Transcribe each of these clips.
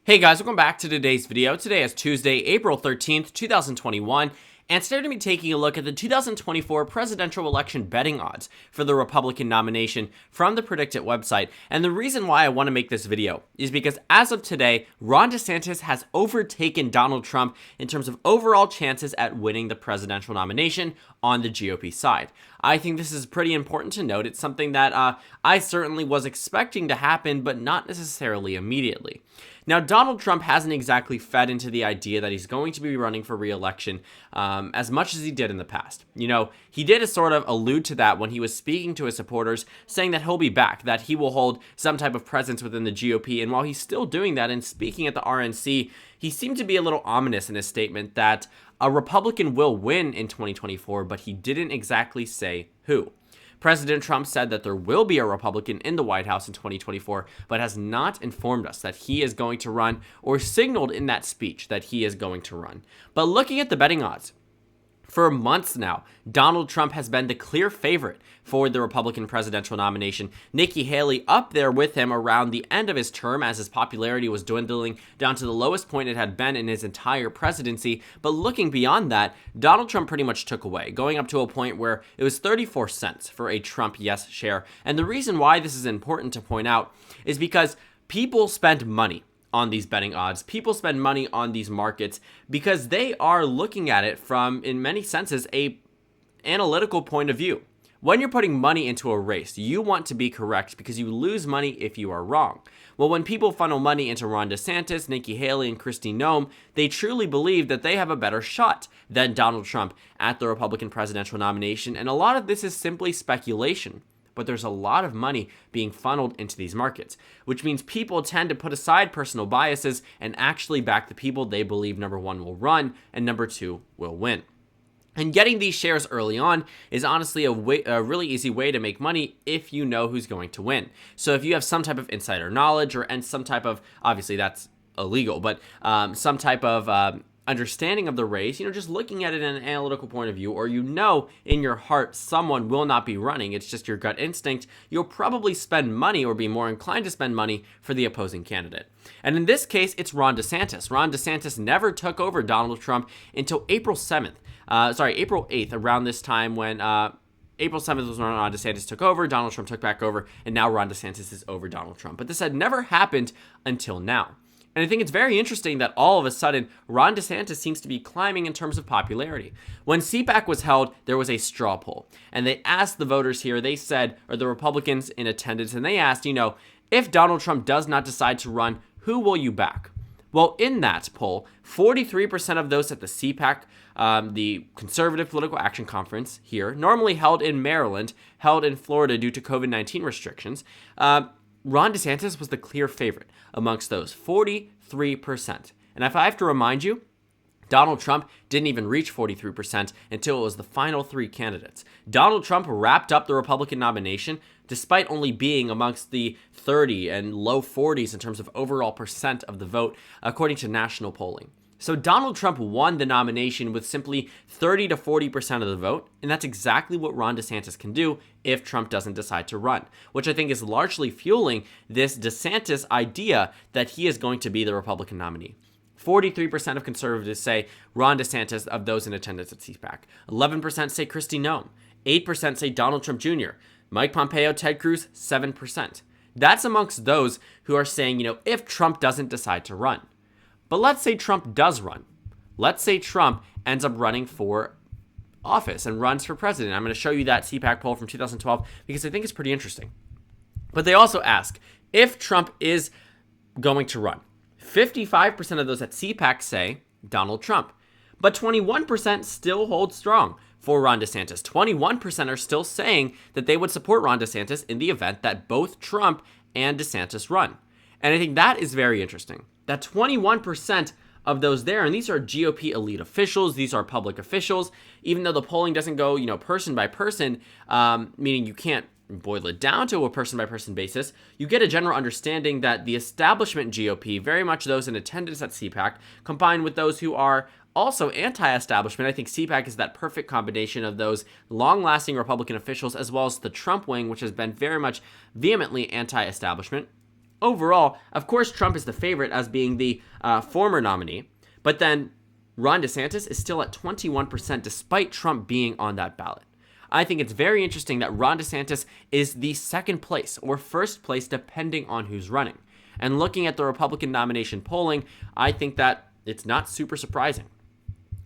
Hey guys, welcome back to today's video. Today is Tuesday, April 13th, 2021, and today we're going to be taking a look at the 2024 presidential election betting odds for the Republican nomination from the PredictIt website. And the reason why I want to make this video is because as of today, Ron DeSantis has overtaken Donald Trump in terms of overall chances at winning the presidential nomination on the GOP side. I think this is pretty important to note. It's something that I certainly was expecting to happen, but not necessarily immediately. Now, Donald Trump hasn't exactly fed into the idea that he's going to be running for re-election as much as he did in the past. You know, he did sort of allude to that when he was speaking to his supporters, saying that he'll be back, that he will hold some type of presence within the GOP. And while he's still doing that and speaking at the RNC, he seemed to be a little ominous in his statement that a Republican will win in 2024, but he didn't exactly say who. President Trump said that there will be a Republican in the White House in 2024, but has not informed us that he is going to run or signaled in that speech that he is going to run. But looking at the betting odds, for months now, Donald Trump has been the clear favorite for the Republican presidential nomination. Nikki Haley up there with him around the end of his term as his popularity was dwindling down to the lowest point it had been in his entire presidency. But looking beyond that, Donald Trump pretty much took away, going up to a point where it was 34 cents for a Trump yes share. And the reason why this is important to point out is because people spend money on these betting odds. People spend money on these markets because they are looking at it from, in many senses, a analytical point of view. When you're putting money into a race, you want to be correct because you lose money if you are wrong. Well, when people funnel money into Ron DeSantis, Nikki Haley, and Kristi Noem, they truly believe that they have a better shot than Donald Trump at the Republican presidential nomination, and a lot of this is simply speculation. But there's a lot of money being funneled into these markets, which means people tend to put aside personal biases and actually back the people they believe, number one, will run, and number two, will win. And getting these shares early on is honestly a really easy way to make money if you know who's going to win. So if you have some type of insider knowledge and some type of, obviously that's illegal, but some type of understanding of the race, just looking at it in an analytical point of view, or in your heart someone will not be running, it's just your gut instinct, you'll probably spend money or be more inclined to spend money for the opposing candidate. And in this case, it's Ron DeSantis. Ron DeSantis never took over Donald Trump until April 8th, around this time when April 7th was when Ron DeSantis took over, Donald Trump took back over, and now Ron DeSantis is over Donald Trump. But this had never happened until now. And I think it's very interesting that all of a sudden, Ron DeSantis seems to be climbing in terms of popularity. When CPAC was held, there was a straw poll. And they asked the voters here, they said, or the Republicans in attendance, and they asked, if Donald Trump does not decide to run, who will you back? Well, in that poll, 43% of those at the CPAC, the Conservative Political Action Conference here, normally held in Maryland, held in Florida due to COVID-19 restrictions, Ron DeSantis was the clear favorite amongst those, 43%. And if I have to remind you, Donald Trump didn't even reach 43% until it was the final three candidates. Donald Trump wrapped up the Republican nomination despite only being amongst the 30 and low 40s in terms of overall percent of the vote, according to national polling. So Donald Trump won the nomination with simply 30 to 40% of the vote, and that's exactly what Ron DeSantis can do if Trump doesn't decide to run, which I think is largely fueling this DeSantis idea that he is going to be the Republican nominee. 43% of conservatives say Ron DeSantis of those in attendance at CPAC. 11% say Kristi Noem. 8% say Donald Trump Jr. Mike Pompeo, Ted Cruz, 7%. That's amongst those who are saying, if Trump doesn't decide to run. But let's say Trump does run. Let's say Trump ends up running for office and runs for president. I'm going to show you that CPAC poll from 2012 because I think it's pretty interesting. But they also ask, if Trump is going to run, 55% of those at CPAC say Donald Trump. But 21% still hold strong for Ron DeSantis. 21% are still saying that they would support Ron DeSantis in the event that both Trump and DeSantis run. And I think that is very interesting. That 21% of those there, and these are GOP elite officials, these are public officials, even though the polling doesn't go, person by person, meaning you can't boil it down to a person-by-person basis, you get a general understanding that the establishment GOP, very much those in attendance at CPAC, combined with those who are also anti-establishment. I think CPAC is that perfect combination of those long-lasting Republican officials as well as the Trump wing, which has been very much vehemently anti-establishment. Overall, of course, Trump is the favorite as being the former nominee, but then Ron DeSantis is still at 21% despite Trump being on that ballot. I think it's very interesting that Ron DeSantis is the second place or first place depending on who's running. And looking at the Republican nomination polling, I think that it's not super surprising.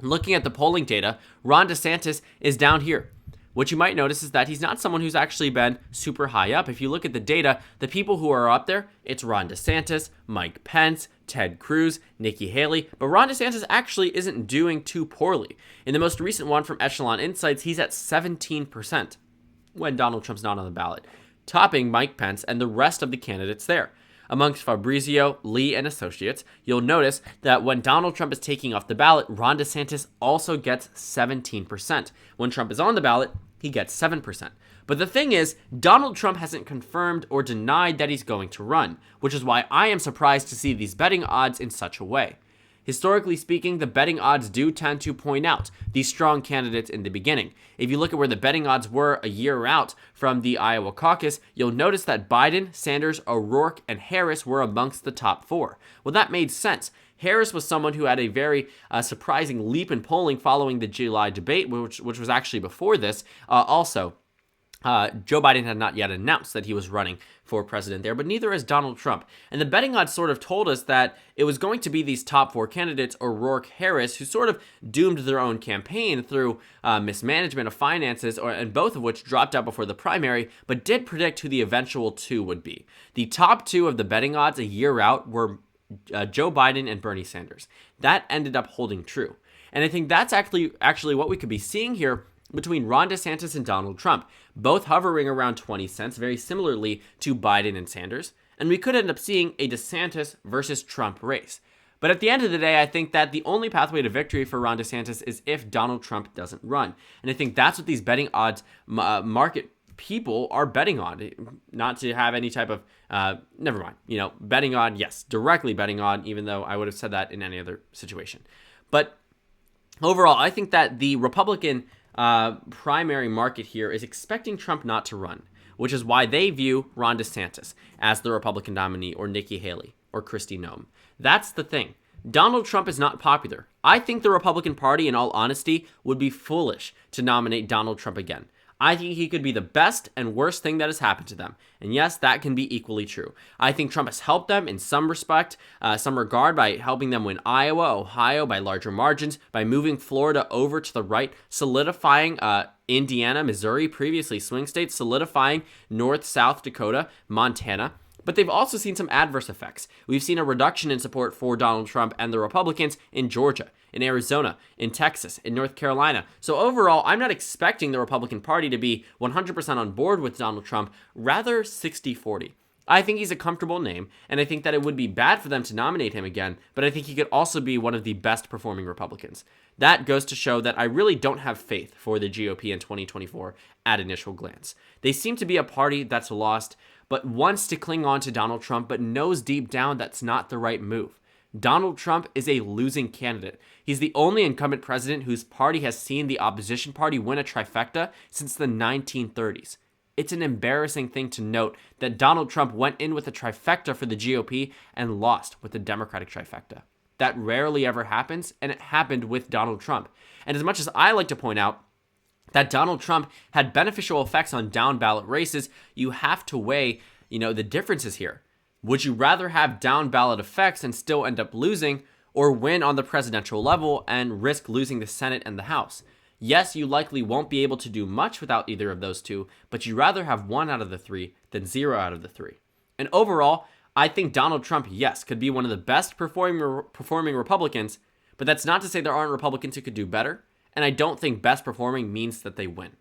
Looking at the polling data, Ron DeSantis is down here. What you might notice is that he's not someone who's actually been super high up. If you look at the data, the people who are up there, it's Ron DeSantis, Mike Pence, Ted Cruz, Nikki Haley, but Ron DeSantis actually isn't doing too poorly. In the most recent one from Echelon Insights, he's at 17% when Donald Trump's not on the ballot, topping Mike Pence and the rest of the candidates there. Amongst Fabrizio, Lee, and associates, you'll notice that when Donald Trump is taking off the ballot, Ron DeSantis also gets 17%. When Trump is on the ballot, he gets 7%. But the thing is, Donald Trump hasn't confirmed or denied that he's going to run, which is why I am surprised to see these betting odds in such a way. Historically speaking, the betting odds do tend to point out these strong candidates in the beginning. If you look at where the betting odds were a year out from the Iowa caucus, you'll notice that Biden, Sanders, O'Rourke, and Harris were amongst the top four. Well, that made sense. Harris was someone who had a very surprising leap in polling following the July debate, which was actually before this. Joe Biden had not yet announced that he was running for president there, but neither has Donald Trump. And the betting odds sort of told us that it was going to be these top four candidates, O'Rourke, Harris, who sort of doomed their own campaign through mismanagement of finances, and both of which dropped out before the primary, but did predict who the eventual two would be. The top two of the betting odds a year out were Joe Biden and Bernie Sanders. That ended up holding true. And I think that's actually what we could be seeing here between Ron DeSantis and Donald Trump, both hovering around 20 cents, very similarly to Biden and Sanders, and we could end up seeing a DeSantis versus Trump race. But at the end of the day, I think that the only pathway to victory for Ron DeSantis is if Donald Trump doesn't run. And I think that's what these betting odds market people are betting on, not to have any type of, never mind, betting on, yes, directly betting on, even though I would have said that in any other situation. But overall, I think that the Republican primary market here is expecting Trump not to run, which is why they view Ron DeSantis as the Republican nominee, or Nikki Haley, or Kristi Noem. That's the thing. Donald Trump is not popular. I think the Republican Party, in all honesty, would be foolish to nominate Donald Trump again. I think he could be the best and worst thing that has happened to them. And yes, that can be equally true. I think Trump has helped them in some regard by helping them win Iowa, Ohio by larger margins, by moving Florida over to the right, solidifying Indiana, Missouri, previously swing states, solidifying North, South Dakota, Montana. But they've also seen some adverse effects. We've seen a reduction in support for Donald Trump and the Republicans in Georgia, in Arizona, in Texas, in North Carolina. So overall, I'm not expecting the Republican Party to be 100% on board with Donald Trump, rather 60-40. I think he's a comfortable name, and I think that it would be bad for them to nominate him again, but I think he could also be one of the best performing Republicans. That goes to show that I really don't have faith for the GOP in 2024 at initial glance. They seem to be a party that's lost, but wants to cling on to Donald Trump, but knows deep down that's not the right move. Donald Trump is a losing candidate. He's the only incumbent president whose party has seen the opposition party win a trifecta since the 1930s. It's an embarrassing thing to note that Donald Trump went in with a trifecta for the GOP and lost with the Democratic trifecta. That rarely ever happens, and it happened with Donald Trump. And as much as I like to point out that Donald Trump had beneficial effects on down-ballot races, you have to weigh, the differences here. Would you rather have down-ballot effects and still end up losing, or win on the presidential level and risk losing the Senate and the House? Yes, you likely won't be able to do much without either of those two, but you'd rather have one out of the three than zero out of the three. And overall, I think Donald Trump, yes, could be one of the best performing Republicans, but that's not to say there aren't Republicans who could do better, and I don't think best performing means that they win.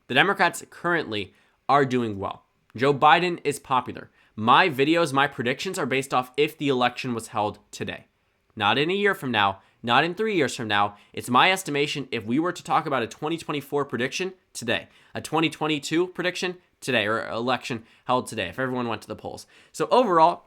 The Democrats currently are doing well. Joe Biden is popular. My videos, my predictions are based off if the election was held today. Not in a year from now, not in 3 years from now. It's my estimation if we were to talk about a 2024 prediction today, a 2022 prediction today, or election held today, if everyone went to the polls. So overall,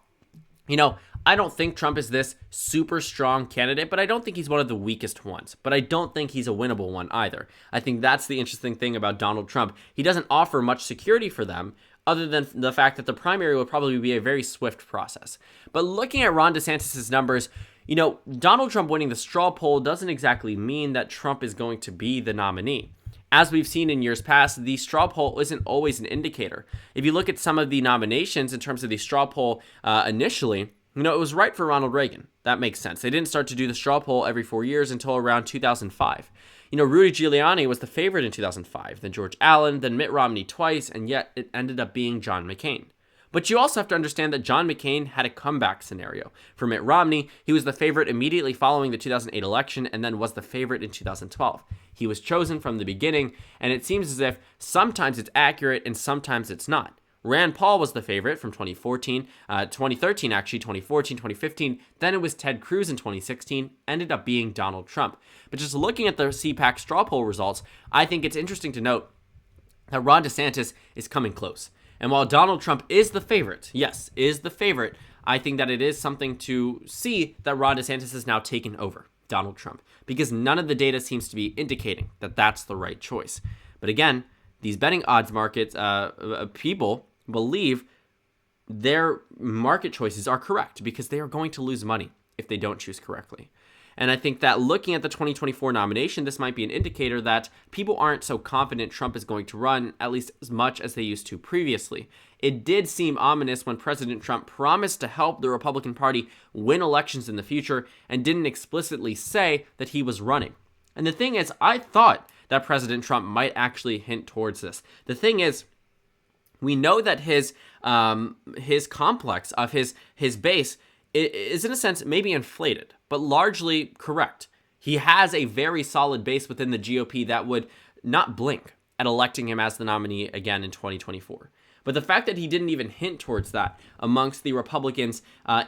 I don't think Trump is this super strong candidate, but I don't think he's one of the weakest ones. But I don't think he's a winnable one either. I think that's the interesting thing about Donald Trump. He doesn't offer much security for them other than the fact that the primary will probably be a very swift process. But looking at Ron DeSantis' numbers, Donald Trump winning the straw poll doesn't exactly mean that Trump is going to be the nominee. As we've seen in years past, the straw poll isn't always an indicator. If you look at some of the nominations in terms of the straw poll initially, it was right for Ronald Reagan. That makes sense. They didn't start to do the straw poll every 4 years until around 2005. Rudy Giuliani was the favorite in 2005, then George Allen, then Mitt Romney twice, and yet it ended up being John McCain. But you also have to understand that John McCain had a comeback scenario. For Mitt Romney, he was the favorite immediately following the 2008 election and then was the favorite in 2012. He was chosen from the beginning, and it seems as if sometimes it's accurate and sometimes it's not. Rand Paul was the favorite from 2013, 2014, 2015. Then it was Ted Cruz in 2016, ended up being Donald Trump. But just looking at the CPAC straw poll results, I think it's interesting to note that Ron DeSantis is coming close. And while Donald Trump is the favorite, yes, is the favorite, I think that it is something to see that Ron DeSantis has now taken over Donald Trump, because none of the data seems to be indicating that that's the right choice. But again, these betting odds markets, people believe their market choices are correct because they are going to lose money if they don't choose correctly. And I think that looking at the 2024 nomination, this might be an indicator that people aren't so confident Trump is going to run, at least as much as they used to previously. It did seem ominous when President Trump promised to help the Republican Party win elections in the future and didn't explicitly say that he was running. And the thing is, I thought that President Trump might actually hint towards this. The thing is, we know that his complex of his base is in a sense maybe inflated, but largely correct. He has a very solid base within the GOP that would not blink at electing him as the nominee again in 2024. But the fact that he didn't even hint towards that amongst the Republicans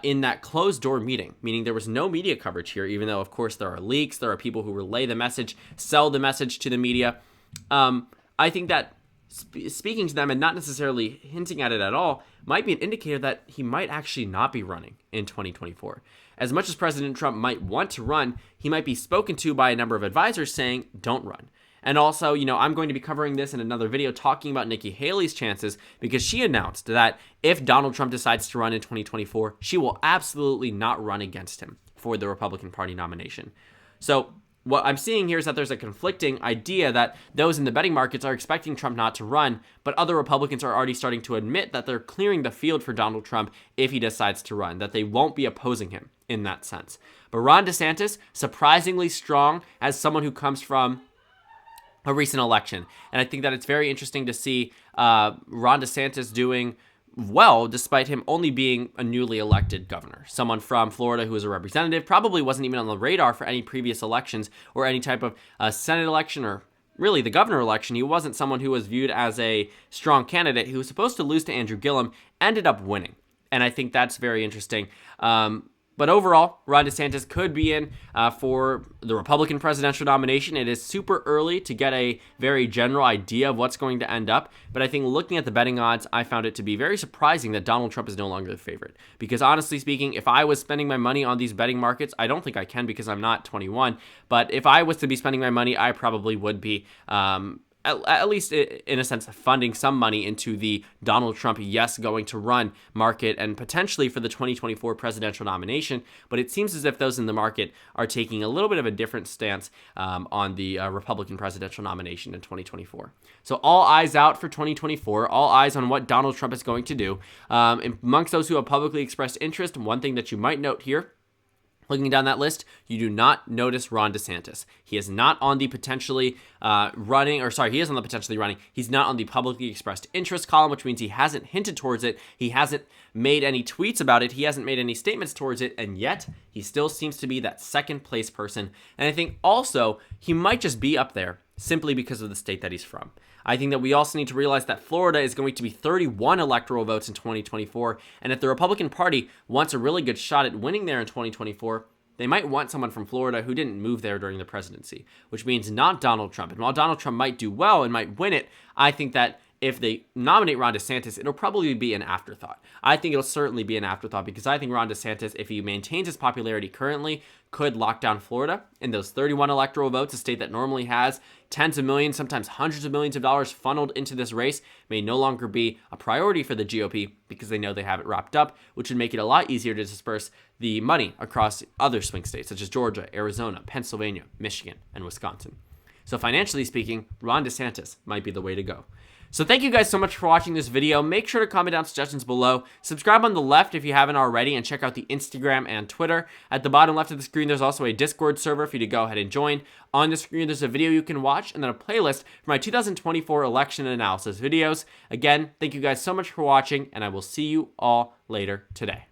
in that closed-door meeting, meaning there was no media coverage here, even though, of course, there are leaks, there are people who relay the message, sell the message to the media. I think that speaking to them and not necessarily hinting at it at all might be an indicator that he might actually not be running in 2024. As much as President Trump might want to run, he might be spoken to by a number of advisors saying, don't run. And also, I'm going to be covering this in another video talking about Nikki Haley's chances because she announced that if Donald Trump decides to run in 2024, she will absolutely not run against him for the Republican Party nomination. So what I'm seeing here is that there's a conflicting idea that those in the betting markets are expecting Trump not to run, but other Republicans are already starting to admit that they're clearing the field for Donald Trump if he decides to run, that they won't be opposing him in that sense. But Ron DeSantis, surprisingly strong as someone who comes from a recent election. And I think that it's very interesting to see Ron DeSantis doing well, despite him only being a newly elected governor. Someone from Florida who was a representative, probably wasn't even on the radar for any previous elections or any type of Senate election or really the governor election. He wasn't someone who was viewed as a strong candidate. He was supposed to lose to Andrew Gillum, ended up winning. And I think that's very interesting. But overall, Ron DeSantis could be in for the Republican presidential nomination. It is super early to get a very general idea of what's going to end up. But I think looking at the betting odds, I found it to be very surprising that Donald Trump is no longer the favorite. Because honestly speaking, if I was spending my money on these betting markets, I don't think I can because I'm not 21. But if I was to be spending my money, I probably would be at least in a sense, funding some money into the Donald Trump yes going to run market and potentially for the 2024 presidential nomination. But it seems as if those in the market are taking a little bit of a different stance on the Republican presidential nomination in 2024. So all eyes out for 2024, all eyes on what Donald Trump is going to do. Amongst those who have publicly expressed interest, one thing that you might note here, looking down that list, you do not notice Ron DeSantis. He is not on the potentially running. He's not on the publicly expressed interest column, which means he hasn't hinted towards it. He hasn't made any tweets about it. He hasn't made any statements towards it. And yet, he still seems to be that second place person. And I think also, he might just be up there simply because of the state that he's from. I think that we also need to realize that Florida is going to be 31 electoral votes in 2024, and if the Republican Party wants a really good shot at winning there in 2024, they might want someone from Florida who didn't move there during the presidency, which means not Donald Trump. And while Donald Trump might do well and might win it, I think that if they nominate Ron DeSantis, it'll probably be an afterthought. I think it'll certainly be an afterthought because I think Ron DeSantis, if he maintains his popularity currently, could lock down Florida in those 31 electoral votes, a state that normally has tens of millions, sometimes hundreds of millions of dollars funneled into this race, may no longer be a priority for the GOP because they know they have it wrapped up, which would make it a lot easier to disperse the money across other swing states such as Georgia, Arizona, Pennsylvania, Michigan, and Wisconsin. So financially speaking, Ron DeSantis might be the way to go. So thank you guys so much for watching this video. Make sure to comment down suggestions below. Subscribe on the left if you haven't already, and check out the Instagram and Twitter. At the bottom left of the screen, there's also a Discord server for you to go ahead and join. On the screen, there's a video you can watch, and then a playlist for my 2024 election analysis videos. Again, thank you guys so much for watching, and I will see you all later today.